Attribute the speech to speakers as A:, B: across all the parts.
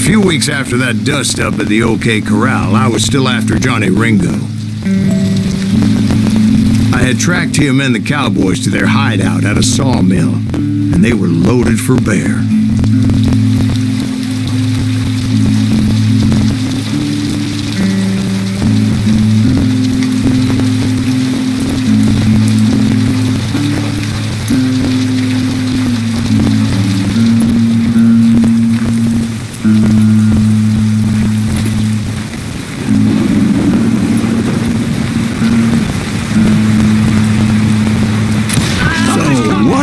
A: few weeks after that dust-up at the OK Corral, I was still after Johnny Ringo. I had tracked him and the cowboys to their hideout at a sawmill, and they were loaded for bear.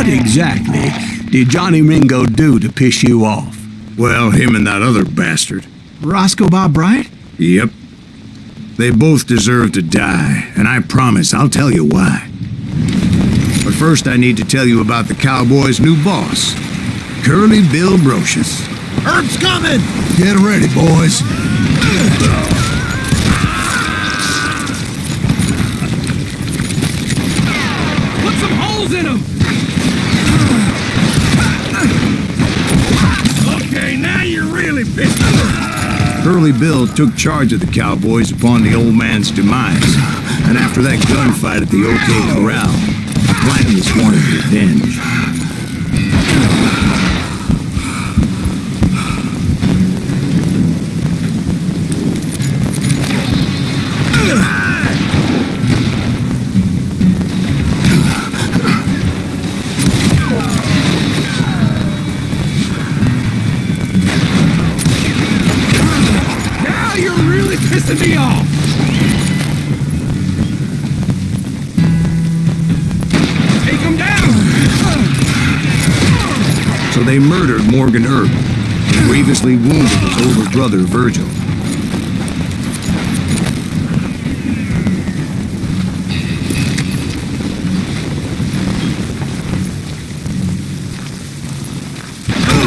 B: Exactly did Johnny Ringo do to piss you off?
A: Well, him and that other bastard.
B: Roscoe Bob Bryant?
A: Yep. They both deserve to die, and I promise I'll tell you why. But first I need to tell you about the Cowboys' new boss, Curly Bill Brocious.
C: Herb's coming!
B: Get ready, boys.
C: Put some holes in them! Okay, now you're really pissed off.
A: Curly Bill took charge of the Cowboys upon the old man's demise, and after that gunfight at the OK Corral, the plan was one of revenge.
C: Pissing me off! Take him down!
A: So they murdered Morgan Earp and grievously wounded his older brother, Virgil.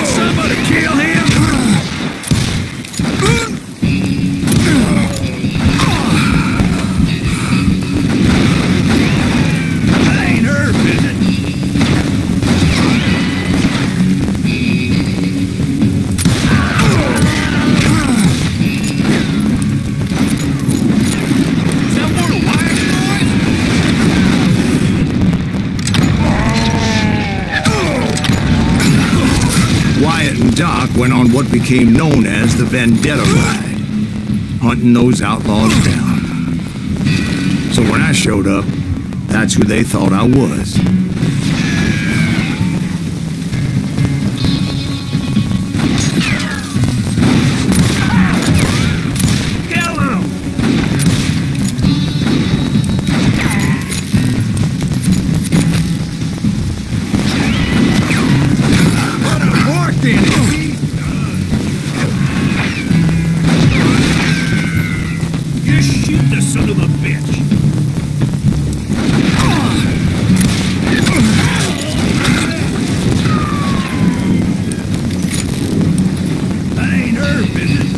C: Somebody kill him!
A: Doc went on what became known as the Vendetta Ride, hunting those outlaws down. So when I showed up, that's who they thought I was.
C: Son of a bitch! That ain't Herb, is it?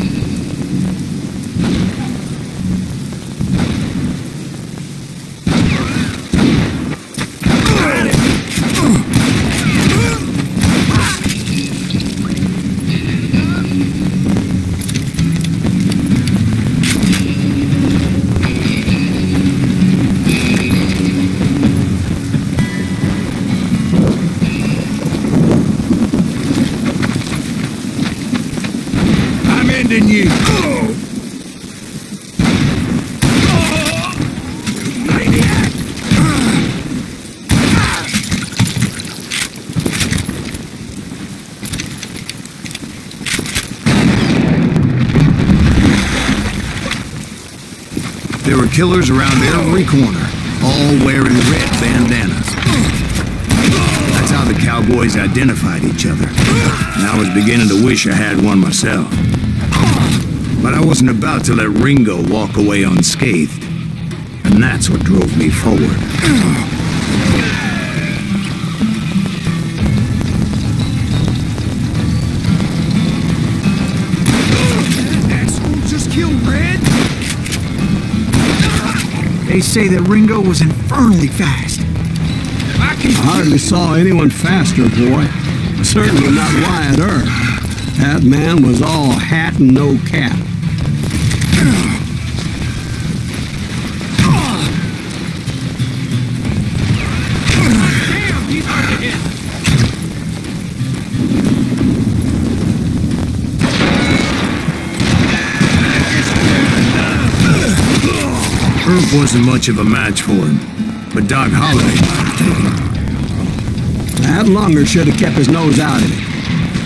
C: Than you. Maniac!
A: There were killers around every corner, all wearing red bandanas. That's how the Cowboys identified each other, and I was beginning to wish I had one myself. But I wasn't about to let Ringo walk away unscathed. And that's what drove me forward.
C: That asshole just killed Red?
B: They say that Ringo was infernally fast.
D: I hardly saw anyone faster, boy. Certainly not Wyatt Earp. That man was all hat and no cap.
C: Damn, he's hard to hit.
A: Herb wasn't much of a match for him, but Doc Holliday might have taken him.
D: That Lunger should have kept his nose out of it.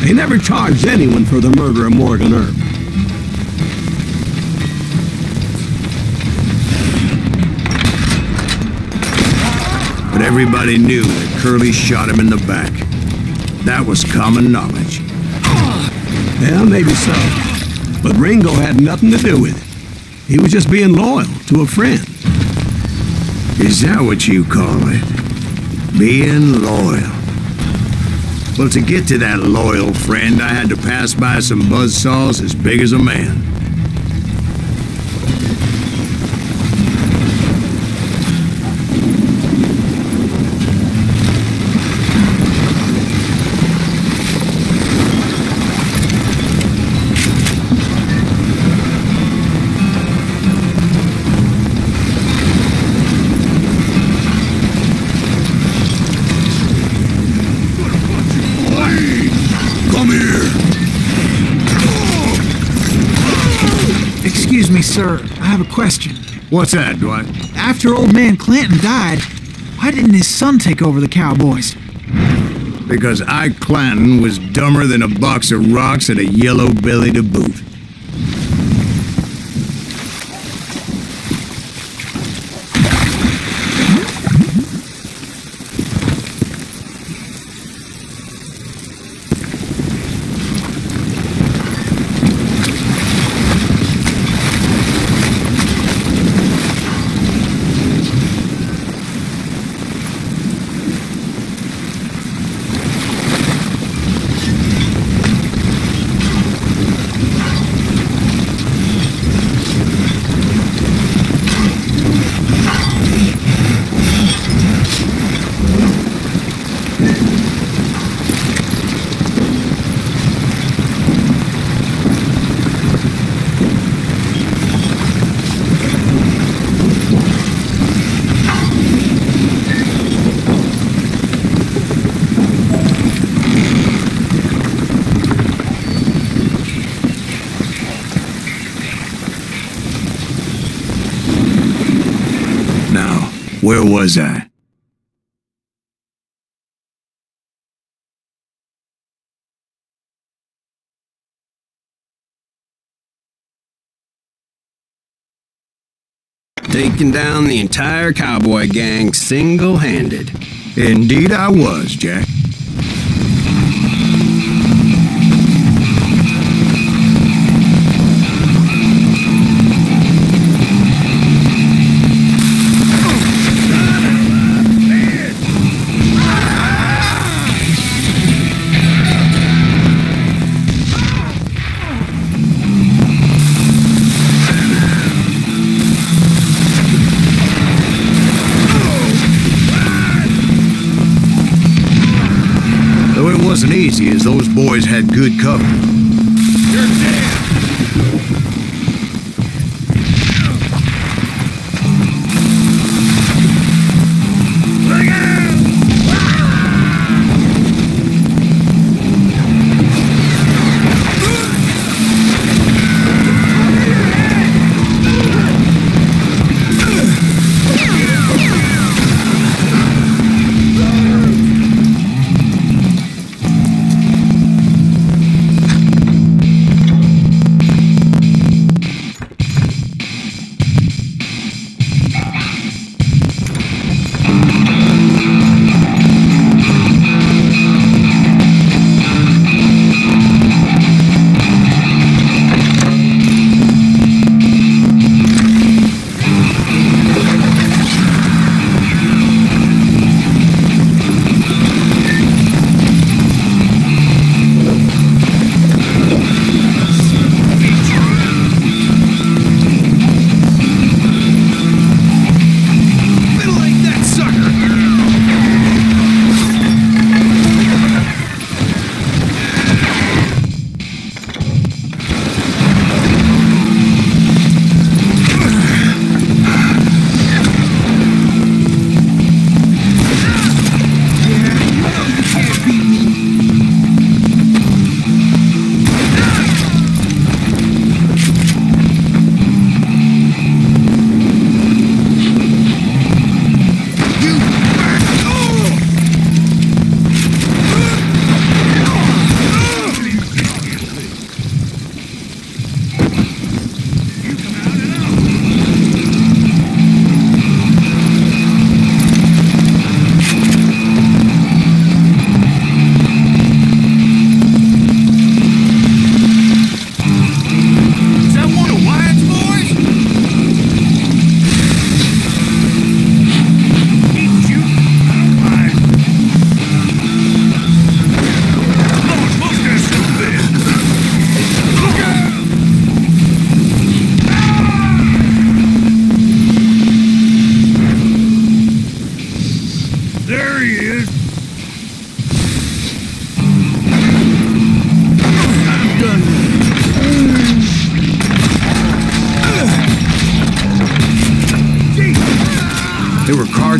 D: They never charged anyone for the murder of Morgan Herb.
A: But everybody knew that Curly shot him in the back. That was common knowledge.
D: Yeah, maybe so. But Ringo had nothing to do with it. He was just being loyal to a friend.
A: Is that what you call it? Being loyal. Well, to get to that loyal friend, I had to pass by some buzzsaws as big as a man. Come here!
B: Excuse me, sir. I have a question.
A: What's that, Dwight?
B: After old man Clanton died, why didn't his son take over the Cowboys?
A: Because Ike Clanton was dumber than a box of rocks and a yellow belly to boot. Now, where was I?
D: Taking down the entire cowboy gang single-handed.
A: Indeed I was, Jack. Though it wasn't easy, as those boys had good cover.
C: You're dead. Look out!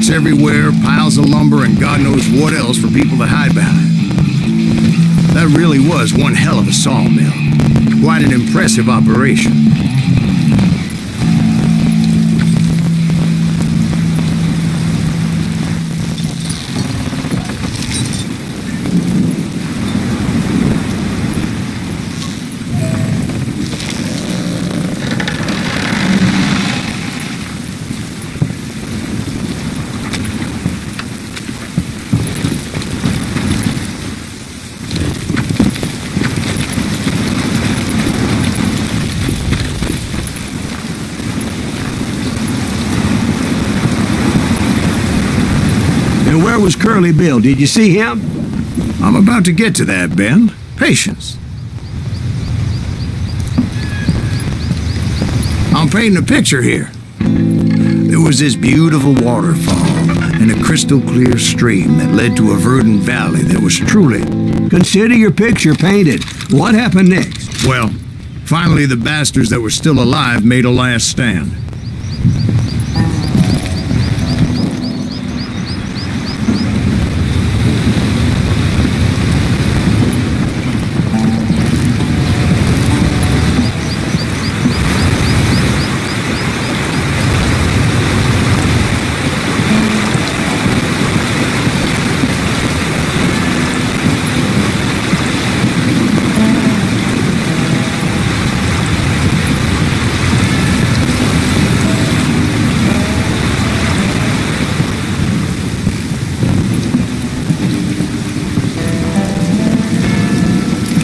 A: Trucks everywhere, piles of lumber, and God knows what else for people to hide behind. That really was one hell of a sawmill. Quite an impressive operation.
D: And where was Curly Bill? Did you see him?
A: I'm about to get to that, Ben. Patience. I'm painting a picture here. There was this beautiful waterfall and a crystal clear stream that led to a verdant valley that was truly...
D: Consider your picture painted. What happened next?
A: Well, finally the bastards that were still alive made a last stand.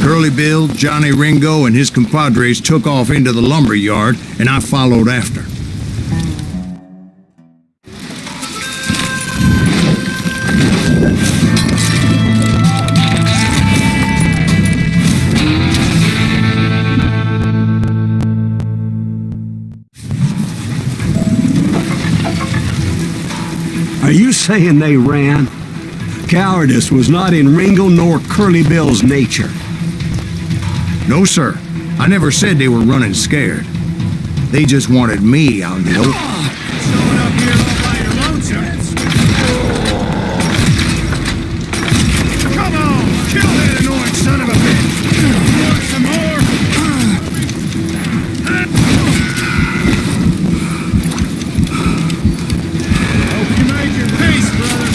A: Curly Bill, Johnny Ringo, and his compadres took off into the lumber yard, and I followed after.
D: Are you saying they ran? Cowardice was not in Ringo nor Curly Bill's nature.
A: No, sir. I never said they were running scared. They just wanted me out in the open.
C: Showing up here all by your lonesome. Come on, kill that annoying son of a bitch. You want some more? Hope you made your peace, brother.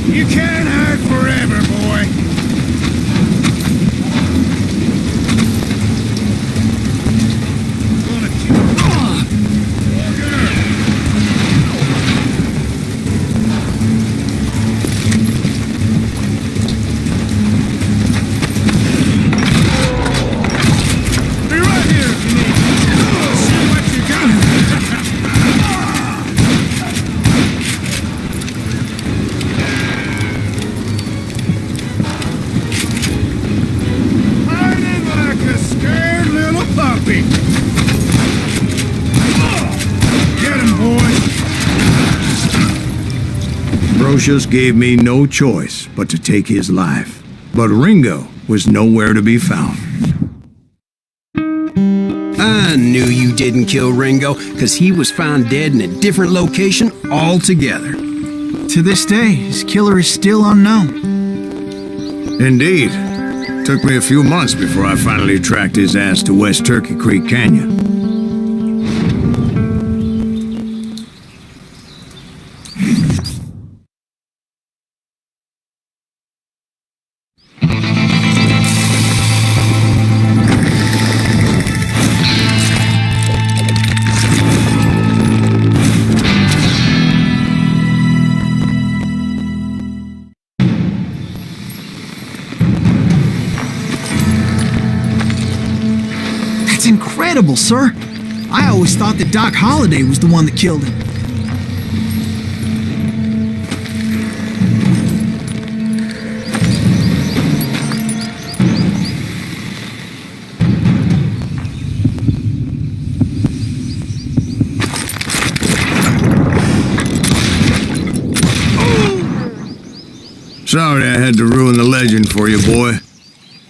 C: You can't hide forever, boy. Gonna be right here if you need me. See what you got. Get him, boys!
A: Brocious gave me no choice but to take his life. But Ringo was nowhere to be found.
E: I knew you didn't kill Ringo, because he was found dead in a different location altogether.
B: To this day, his killer is still unknown.
A: Indeed. Took me a few months before I finally tracked his ass to West Turkey Creek Canyon.
B: That's incredible, sir. I always thought that Doc Holliday was the one that killed him.
A: Sorry I had to ruin the legend for you, boy.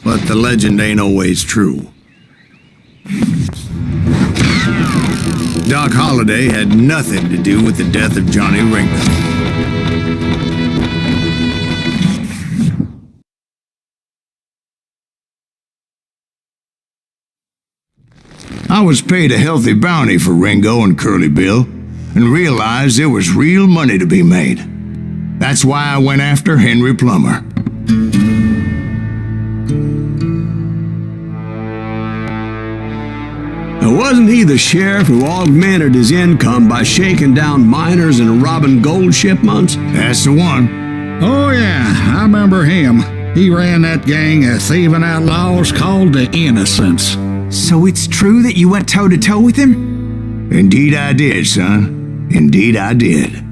A: But the legend ain't always true. Doc Holliday had nothing to do with the death of Johnny Ringo. I was paid a healthy bounty for Ringo and Curly Bill, and realized there was real money to be made. That's why I went after Henry Plummer.
D: Now, wasn't he the sheriff who augmented his income by shaking down miners and robbing gold shipments?
A: That's the one.
C: Oh, yeah, I remember him. He ran that gang of thieving outlaws called the Innocents.
B: So it's true that you went toe-to-toe with him?
A: Indeed I did, son. Indeed I did.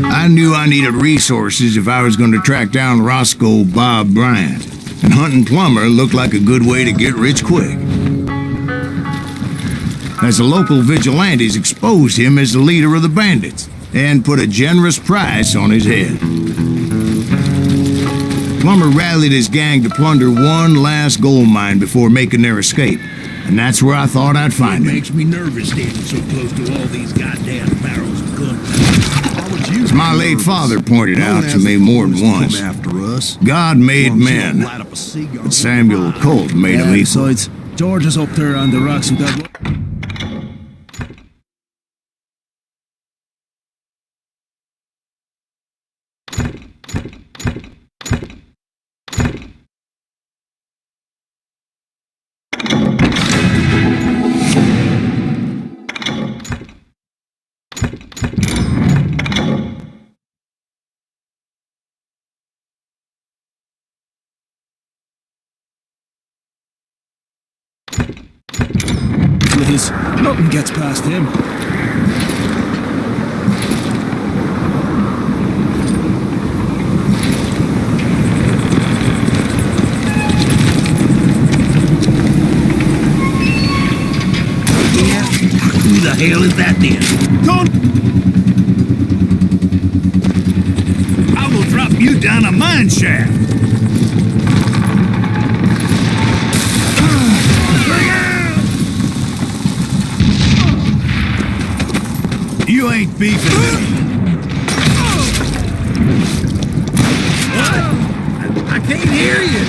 A: I knew I needed resources if I was going to track down Roscoe Bob Bryant, and hunting Plummer looked like a good way to get rich quick. As the local vigilantes exposed him as the leader of the bandits, and put a generous price on his head. Plummer rallied his gang to plunder one last gold mine before making their escape, and that's where I thought I'd find him.
F: Makes me nervous standing so close to all these goddamn barrels of gunpowder.
A: As my late father pointed out to me more than once, God made men, but Samuel Colt made them equal.
F: Besides, George is up there on the rocks with that. Nothing gets past him.
A: Who the hell is that then?
F: Don't!
A: I will drop you down a mine shaft. You ain't beefing with me. What? I can't hear you.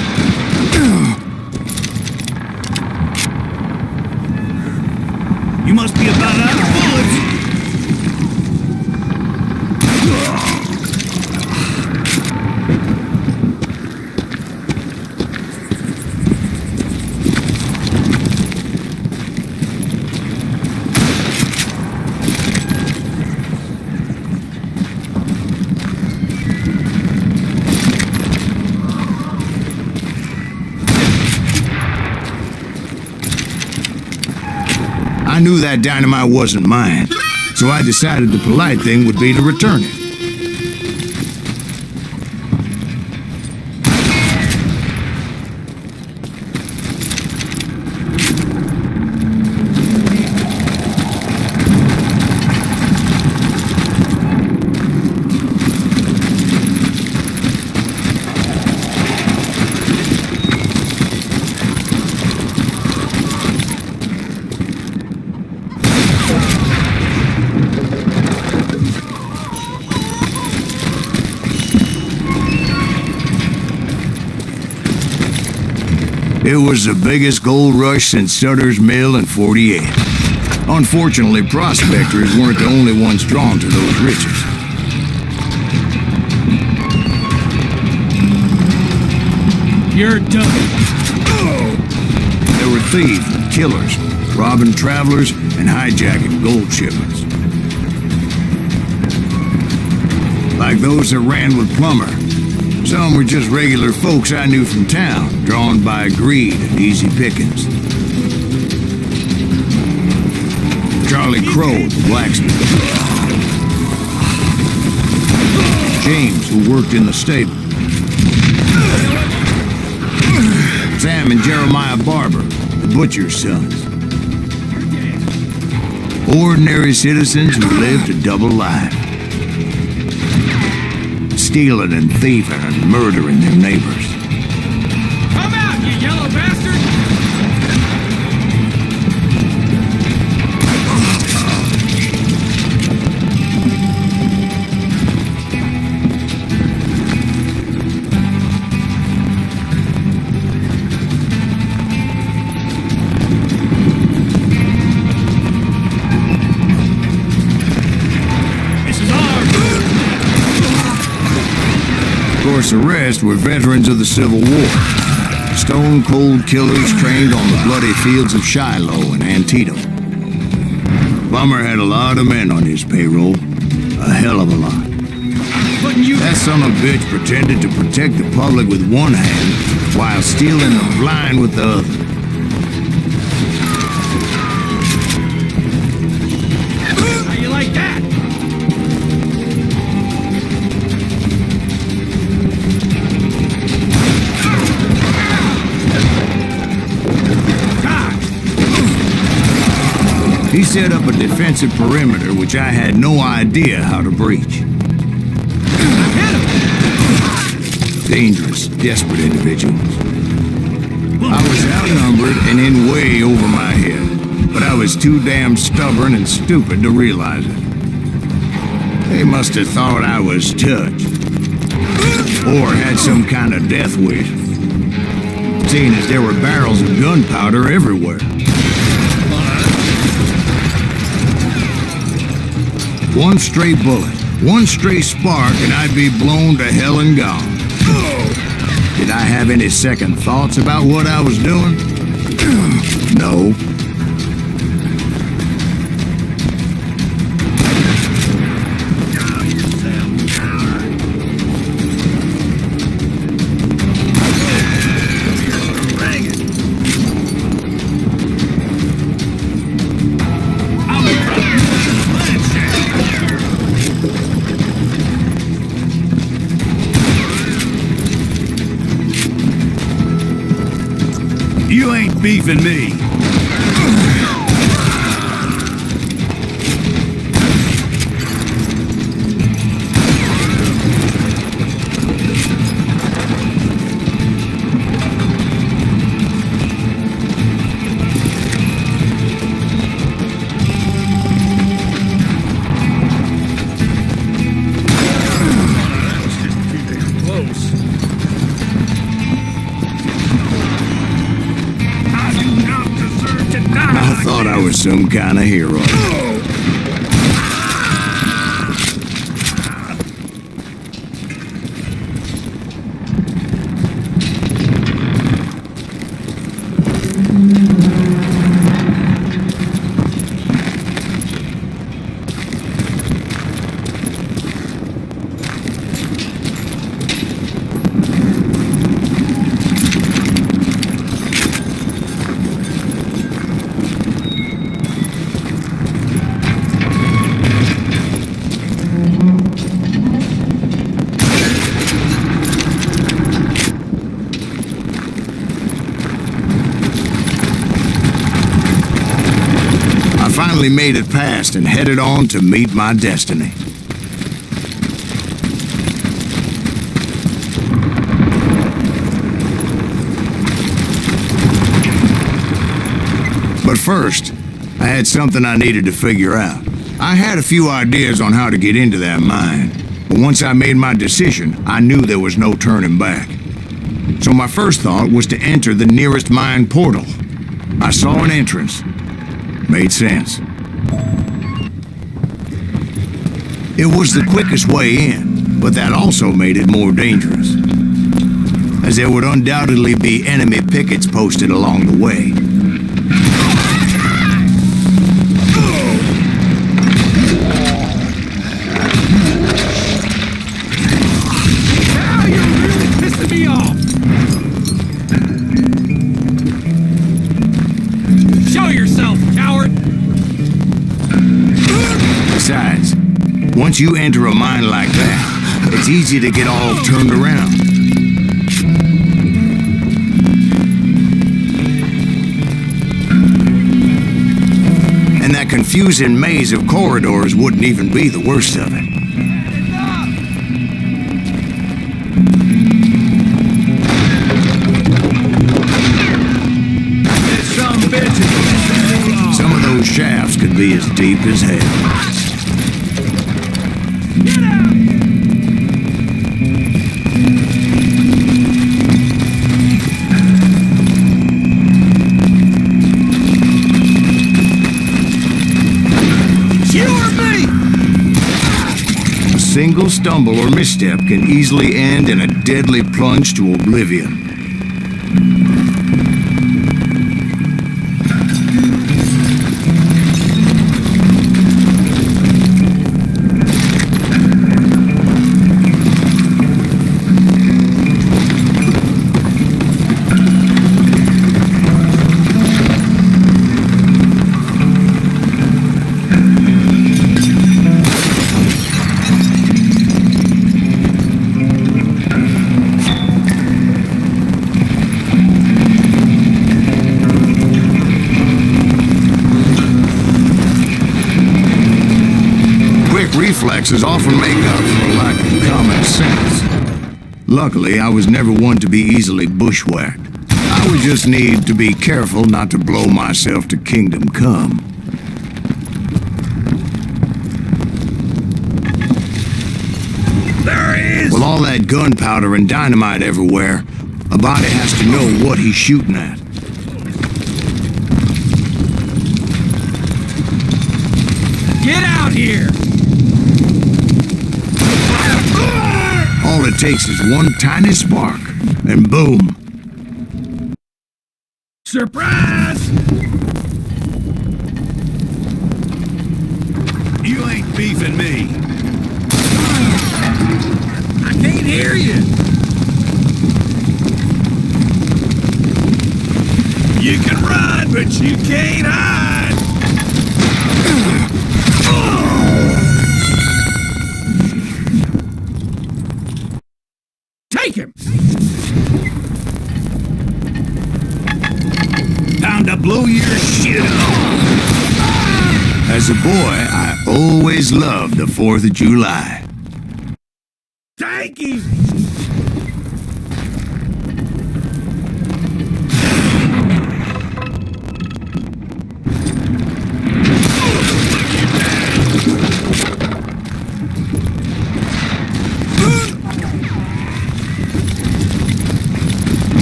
A: You must be about out of bullets. I knew that dynamite wasn't mine, so I decided the polite thing would be to return it. It was the biggest gold rush since Sutter's Mill in '48. Unfortunately, prospectors weren't the only ones drawn to those riches.
F: You're done.
A: There were thieves and killers, robbing travelers and hijacking gold shipments. like those that ran with Plummer. Some were just regular folks I knew from town, drawn by greed and easy pickings. Charlie Crow, the blacksmith. James, who worked in the stable. Sam and Jeremiah Barber, the butcher's sons. Ordinary citizens who lived a double life. Stealing and thieving and murdering their neighbors.
G: Come out, you yellow bastard!
A: Of course, the rest were veterans of the Civil War. Stone-cold killers trained on the bloody fields of Shiloh and Antietam. Plummer had a lot of men on his payroll. A hell of a lot. That son of a bitch pretended to protect the public with one hand while stealing the blind with the other.
G: How you like that?
A: He set up a defensive perimeter which I had no idea how to breach. Dangerous, desperate individuals. I was outnumbered and in way over my head, but I was too damn stubborn and stupid to realize it. They must have thought I was touched, or had some kind of death wish, seeing as there were barrels of gunpowder everywhere. One stray bullet, one stray spark, and I'd be blown to hell and gone. Did I have any second thoughts about what I was doing? No.
F: You ain't beefing me.
A: I thought I was some kind of hero. Finally made it past and headed on to meet my destiny. But first, I had something I needed to figure out. I had a few ideas on how to get into that mine, but once I made my decision, I knew there was no turning back. So my first thought was to enter the nearest mine portal. I saw an entrance. Made sense. It was the quickest way in, but that also made it more dangerous, as there would undoubtedly be enemy pickets posted along the way. Besides, once you enter a mine like that, it's easy to get all turned around. And that confusing maze of corridors wouldn't even be the worst of it. Some of those shafts could be as deep as hell. A single stumble or misstep can easily end in a deadly plunge to oblivion. Reflexes often make up for a lack of common sense. Luckily, I was never one to be easily bushwhacked. I would just need to be careful not to blow myself to kingdom come.
F: There he is!
A: With all that gunpowder and dynamite everywhere, a body has to know what he's shooting at.
G: Get out here!
A: All it takes is one tiny spark, and boom.
F: Surprise! You ain't beefing me. I can't hear you. You can run, but you can't hide. Take him! Time to blow your shit off.
A: As a boy, I always loved the 4th of July.
F: Take him!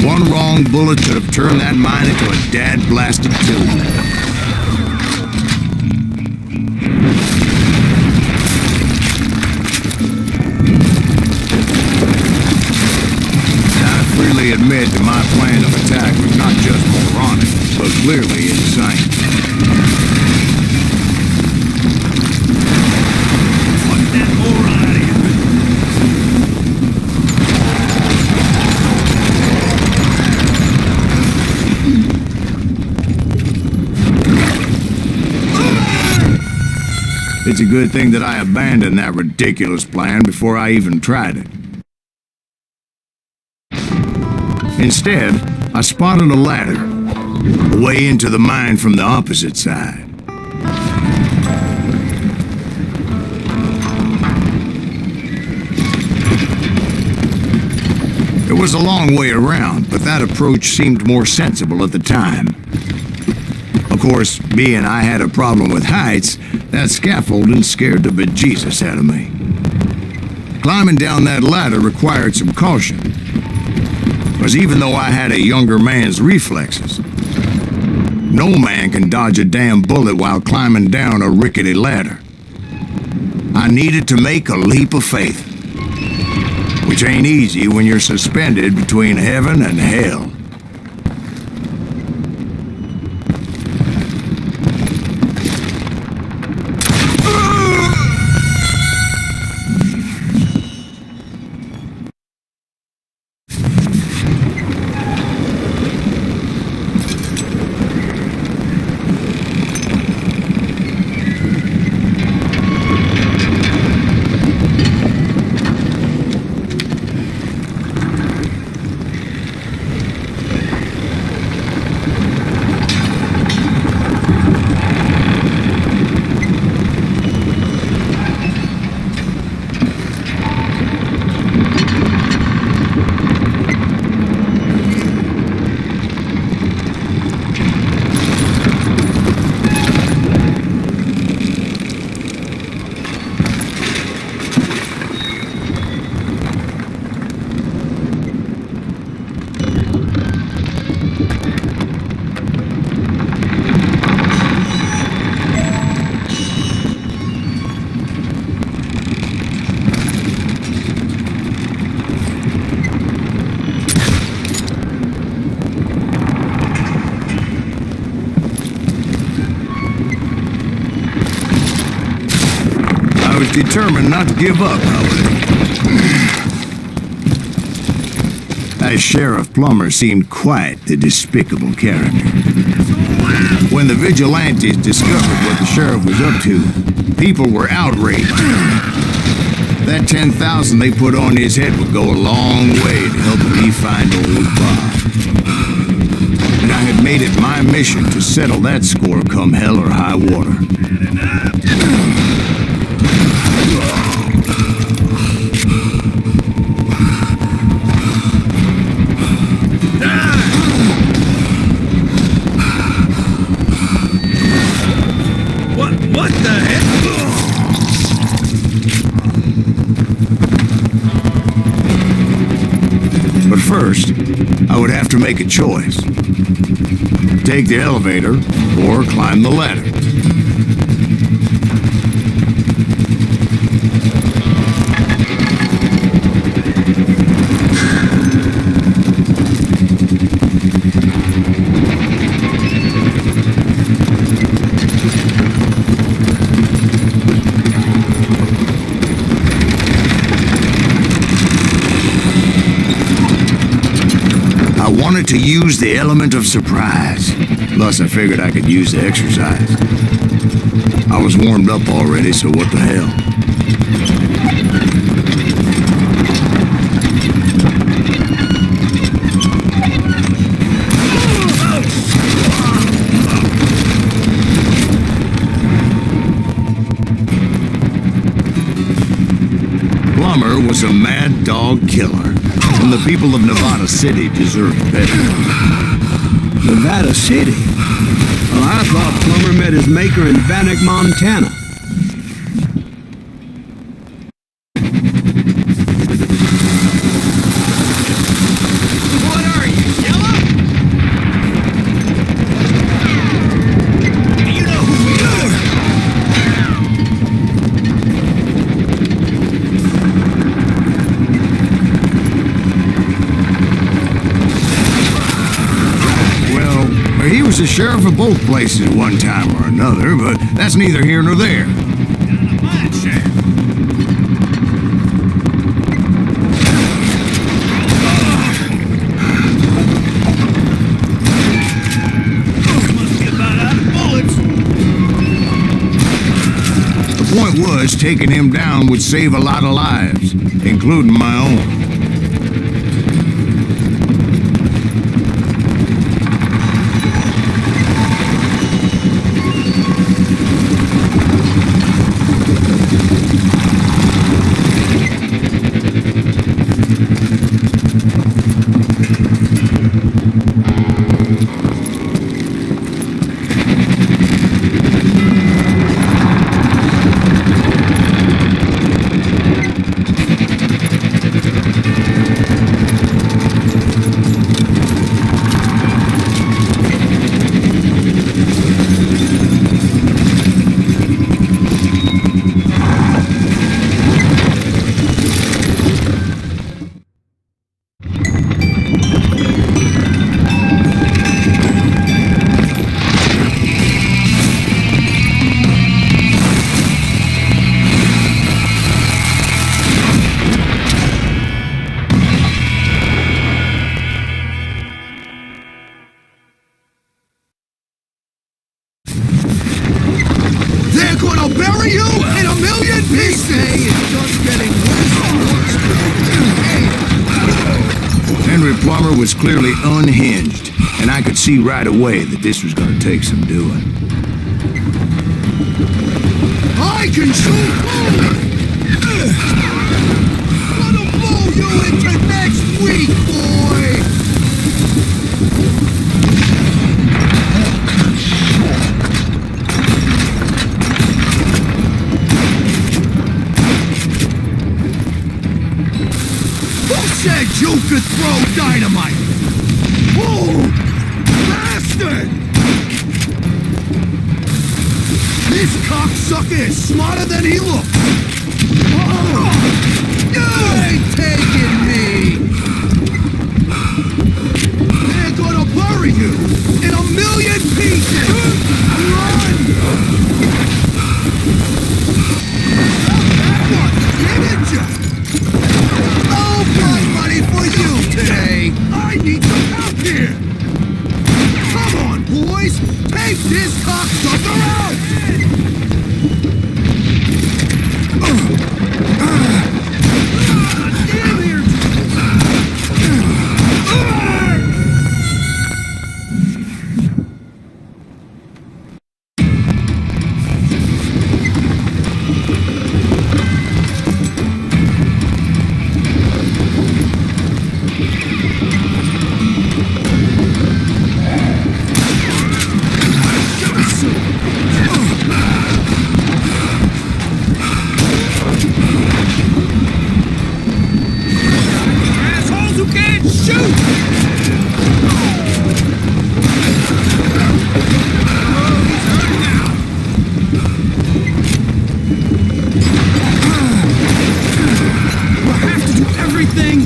A: One wrong bullet could have turned that mine into a dad-blasted tomb. I freely admit that my plan of attack was not just moronic, but clearly insane.
F: What's that moron out of here?
A: It's a good thing that I abandoned that ridiculous plan before I even tried it. Instead, I spotted a ladder, way into the mine from the opposite side. It was a long way around, but that approach seemed more sensible at the time. Of course, being I had a problem with heights, that scaffolding scared the bejesus out of me. Climbing down that ladder required some caution, because even though I had a younger man's reflexes, no man can dodge a damn bullet while climbing down a rickety ladder. I needed to make a leap of faith, which ain't easy when you're suspended between heaven and hell. determined not to give up, however. As Sheriff Plummer seemed quite the despicable character. When the vigilantes discovered what the sheriff was up to, people were outraged. That 10,000 they put on his head would go a long way to helping me find old Bob. And I had made it my mission to settle that score come hell or high water.
F: What the heck?
A: But first, I would have to make a choice. Take the elevator or climb the ladder. I wanted to use the element of surprise. Plus, I figured I could use the exercise. I was warmed up already, so what the hell? Plummer was a mad dog killer, and the people of Nevada City deserved better.
D: Nevada City? Well, I thought Plummer met his maker in Bannock, Montana.
G: What are you, yellow? You know who we are.
A: Well, he was the sheriff of both places one time or another, but that's neither here nor there.
F: Must be about out of bullets.
A: The point was, taking him down would save a lot of lives, including my own.
B: They're gonna bury you in a million pieces! It's just getting worse and worse.
A: Henry Plummer was clearly unhinged, and I could see right away that this was going to take some doing.
B: I can shoot forward! Gonna blow you into next week, boy! Who said you could throw dynamite? Oh, bastard! This cocksucker is smarter than he looks! Oh, you ain't taking me! They're gonna bury you in a million pieces! Run! boys! Take this cocksucker out! Damn here!
G: Assholes who can't shoot!
E: We'll have to do everything.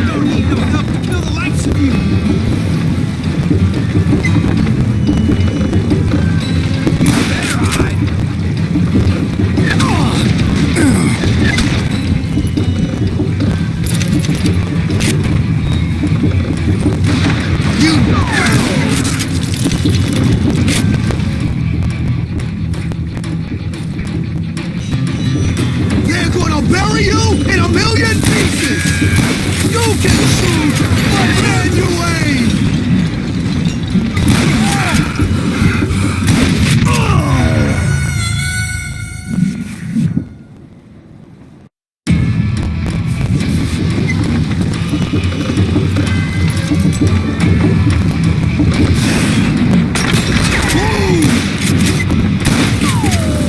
G: Don't need no help to kill the likes of you! You better hide!
B: They're gonna bury you in a million pieces! You can shoot, but can you aim?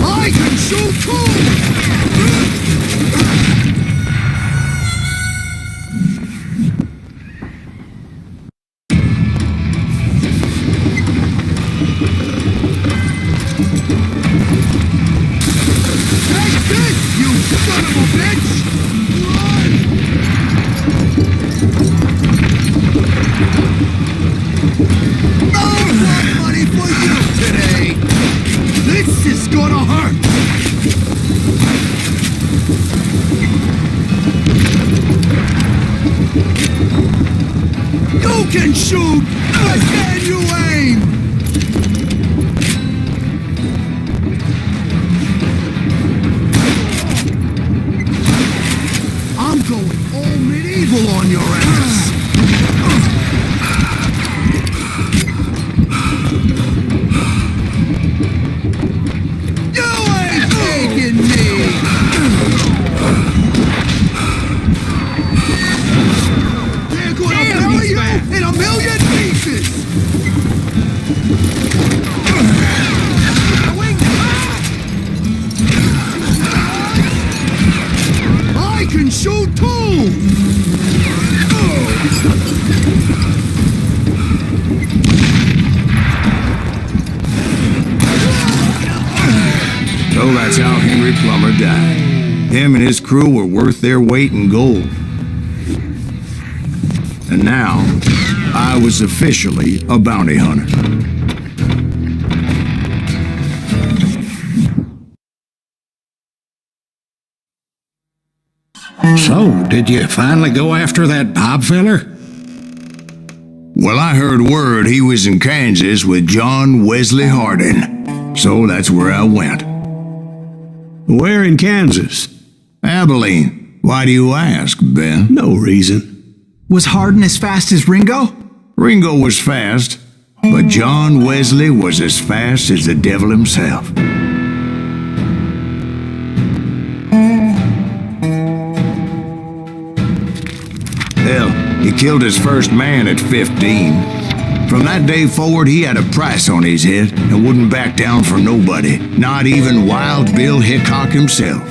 B: I can shoot too! Take this, you son of a bitch! Run! No more money for you today! This is gonna hurt! You can shoot, but can you aim? I'm going all medieval on your ass! You ain't taking me! They're gonna bury you in a million pieces! I can shoot too!
A: So that's how Henry Plummer died. Him and his crew were worth their weight in gold. And now, I was officially a bounty hunter.
C: So, did you finally go after that Bob feller?
A: Well, I heard word he was in Kansas with John Wesley Hardin. So that's where I went.
D: Where in Kansas?
A: Abilene. Why do you ask, Ben?
D: No reason.
E: Was Hardin as fast as Ringo?
A: Ringo was fast, but John Wesley was as fast as the devil himself. Hell, he killed his first man at 15. From that day forward, he had a price on his head and wouldn't back down for nobody, not even Wild Bill Hickok himself.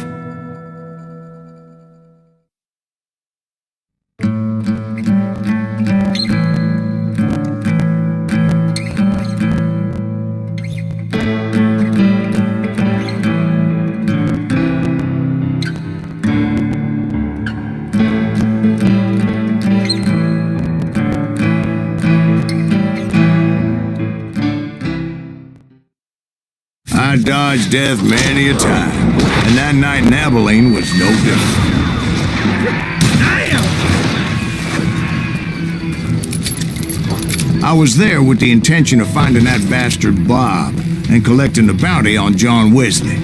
A: dodged death many a time, and that night in Abilene was no different. I was there with the intention of finding that bastard Bob and collecting the bounty on John Wesley.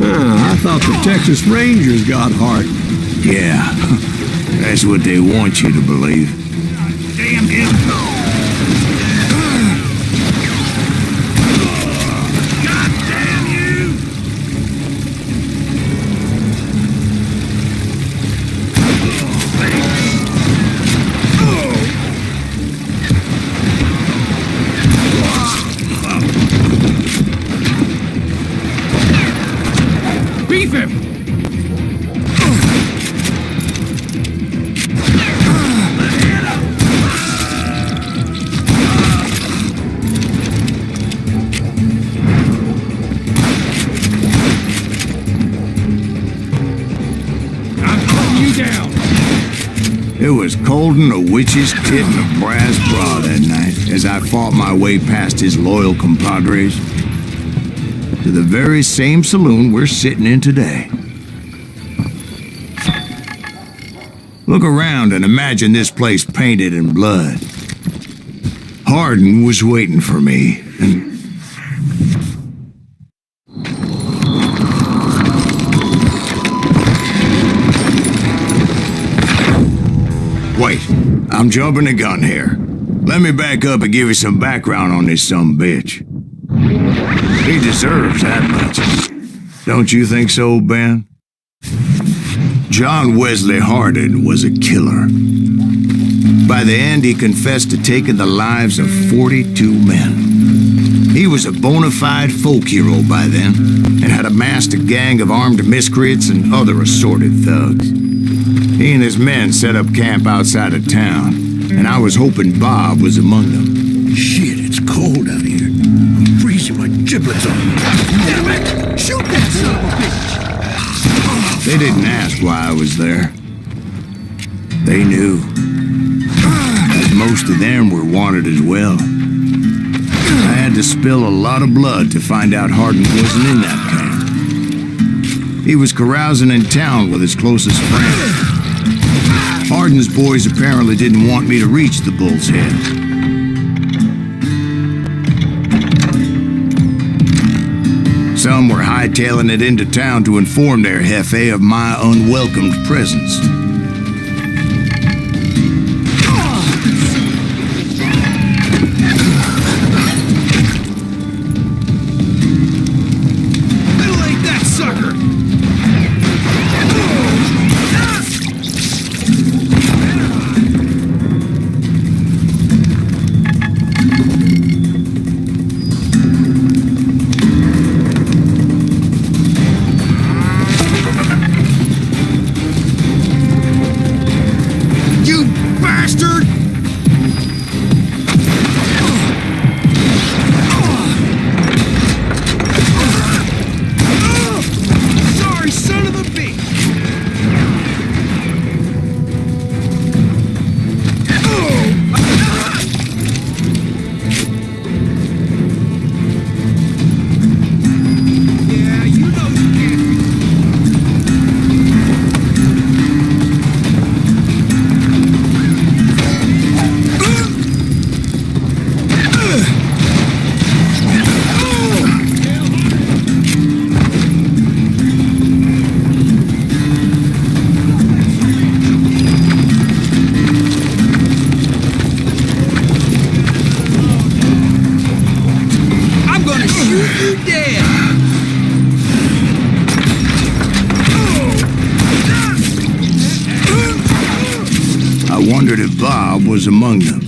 D: I thought the Texas Rangers got heart.
A: Yeah, that's what they want you to believe.
F: Damn him! God damn you! Beef him!
A: It was cold in a witch's tit and a brass bra that night as I fought my way past his loyal compadres to the very same saloon we're sitting in today. Look around and imagine this place painted in blood. Hardin was waiting for me, and wait, I'm jumping the gun here. Let me back up and give you some background on this sumbitch. He deserves that much. Don't you think so, Ben? John Wesley Hardin was a killer. By the end, he confessed to taking the lives of 42 men. He was a bona fide folk hero by then, and had amassed a gang of armed miscreants and other assorted thugs. He and his men set up camp outside of town, and I was hoping Bob was among them.
F: Shit, it's cold out here. I'm freezing my giblets off. Damn it! Shoot that son of a bitch!
A: They didn't ask why I was there. They knew. As most of them were wanted as well. I had to spill a lot of blood to find out Hardin wasn't in that camp. He was carousing in town with his closest friend. Hardin's boys apparently didn't want me to reach the bull's head. Some were hightailing it into town to inform their jefe of my unwelcomed presence.
F: Middle-ain't that sucker! You bastard! Sorry, son of a bitch! Yeah, you know you can't. I'm gonna shoot you dead!
A: I wondered if Bob was among them.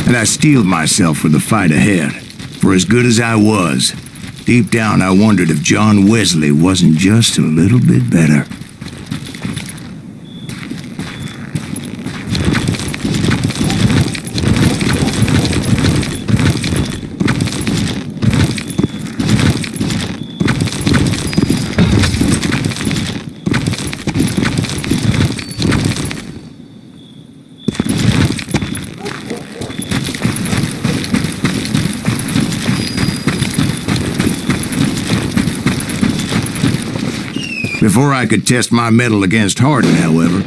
A: And And I steeled myself for the fight ahead. For as good as I was, deep down I wondered if John Wesley wasn't just a little bit better. Before I could test my mettle against Hardin, however,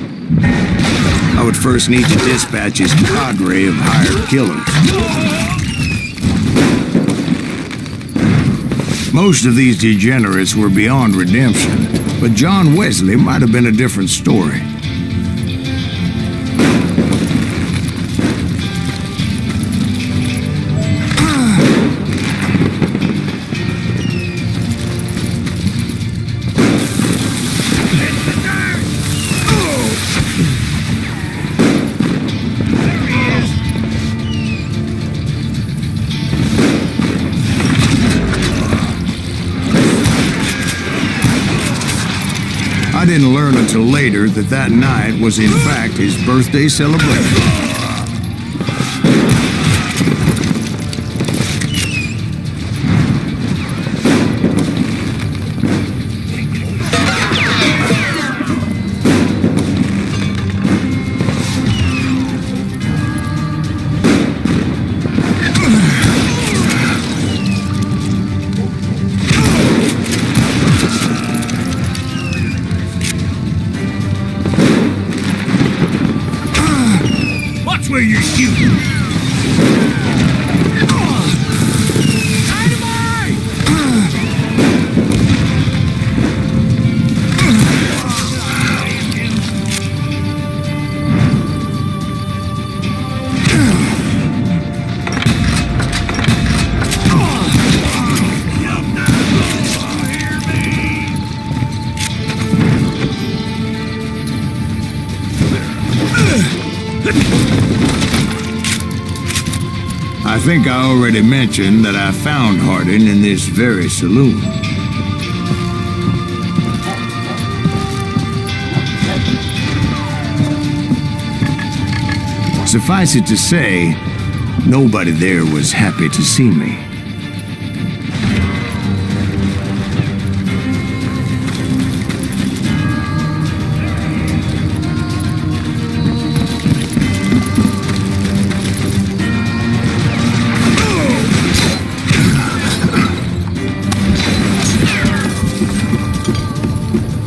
A: I would first need to dispatch his cadre of hired killers. Most of these degenerates were beyond redemption, but John Wesley might have been a different story. I didn't learn until later that that night was in fact his birthday celebration.
G: Watch where you're shooting.
A: I think I already mentioned that I found Hardin in this very saloon. Suffice it to say, nobody there was happy to see me.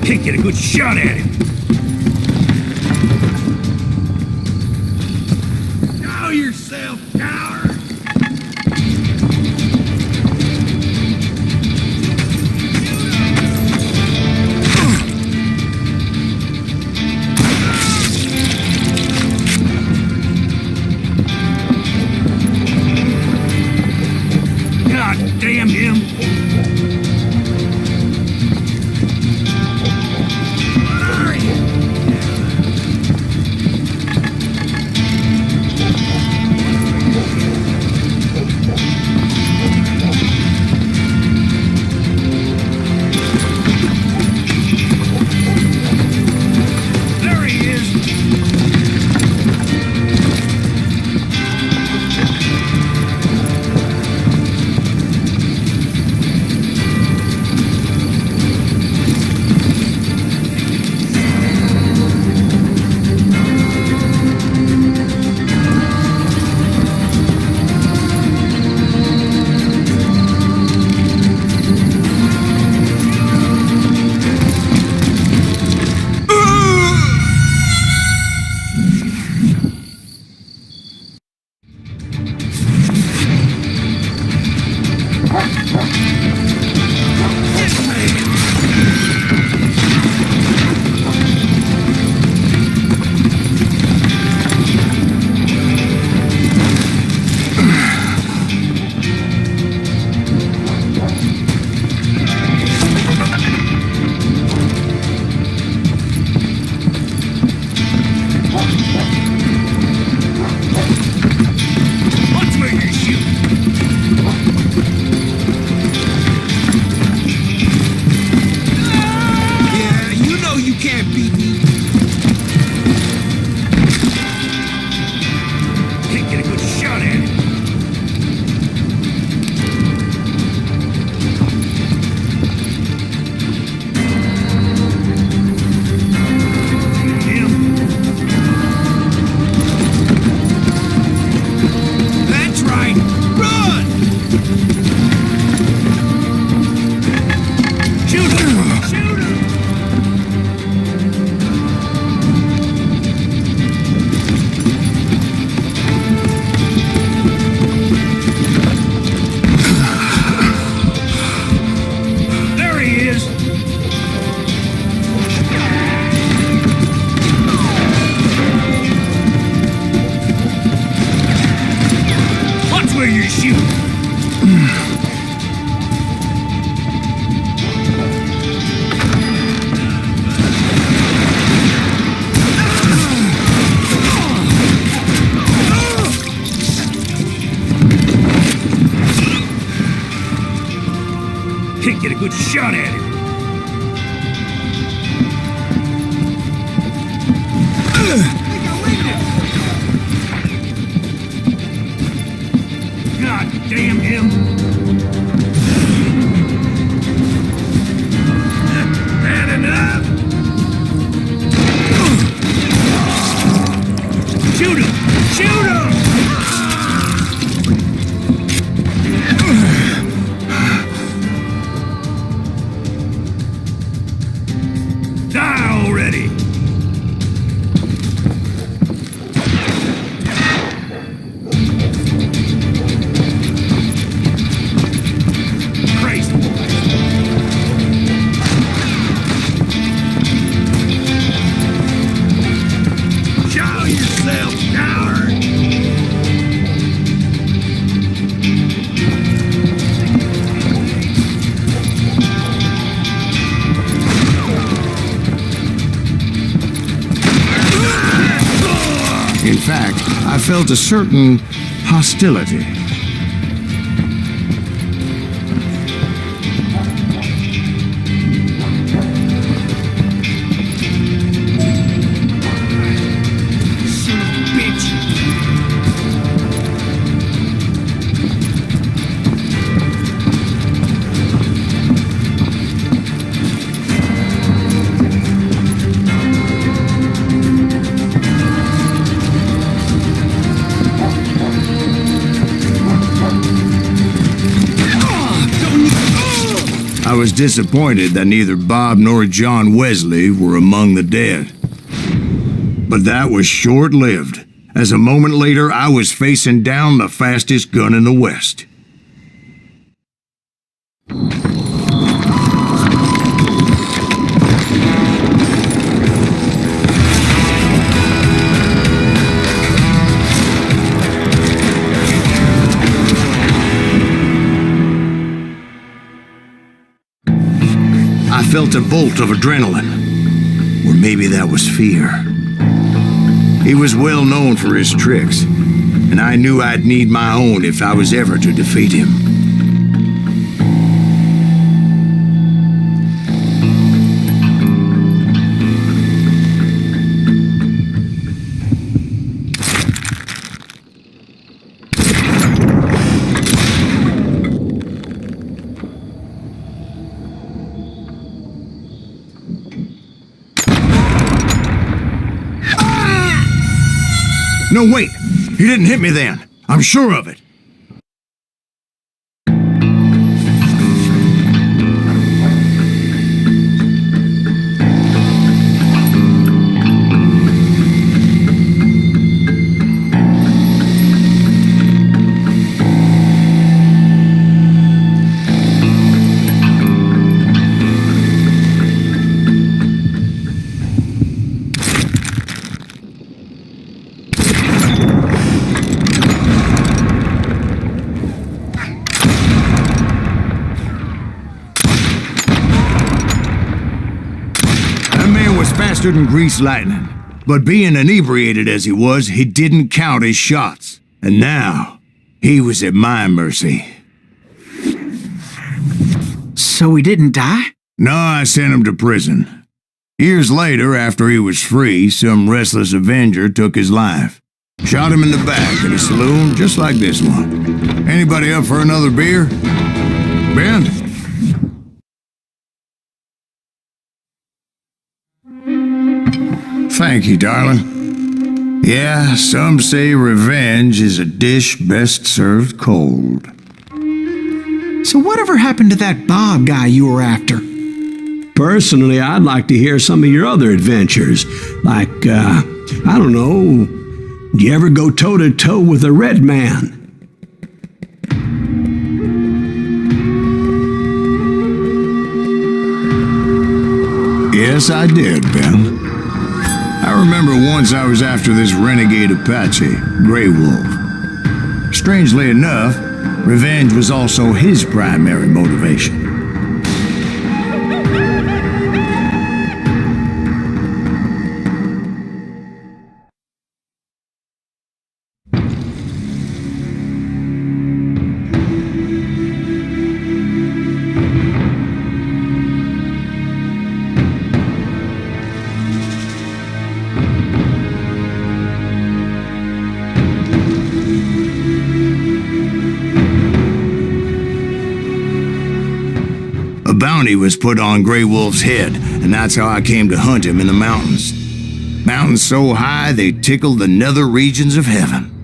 G: Can't get a good shot at him. Know yourself, coward. God damn him. What are you?
A: get shot at him. God damn him! Bad enough! Shoot him! Shoot him! Die already! Crazy boy! Show yourself, coward!
B: In fact, I felt a certain hostility.
A: Son of a bitch!
B: I was disappointed that neither Bob nor John Wesley were among the dead. But that was short-lived, as a moment later I was facing down the fastest gun in the West. I felt a bolt of adrenaline, or maybe that was fear. He was well known for his tricks, and I knew I'd need my own if I was ever to defeat him. No, wait! He didn't hit me then. I'm sure of it. Faster than greased lightning. But being inebriated as he was, he didn't count his shots. And now, he was at my mercy.
E: So he didn't die?
B: No, I sent him to prison. Years later, after he was free, some restless avenger took his life. Shot him in the back at a saloon just like this one. Anybody up for another beer? Ben? Thank you, darling. Yeah, some say revenge is a dish best served cold.
E: So whatever happened to that Bob guy you were after?
D: Personally, I'd like to hear some of your other adventures. Like, I don't know, do you ever go toe-to-toe with a red man?
B: Yes, I did, Ben. I remember once I was after this renegade Apache, Grey Wolf. Strangely enough, revenge was also his primary motivation. bounty was put on Grey Wolf's head, and that's how I came to hunt him in the mountains. Mountains so high they tickled the nether regions of heaven.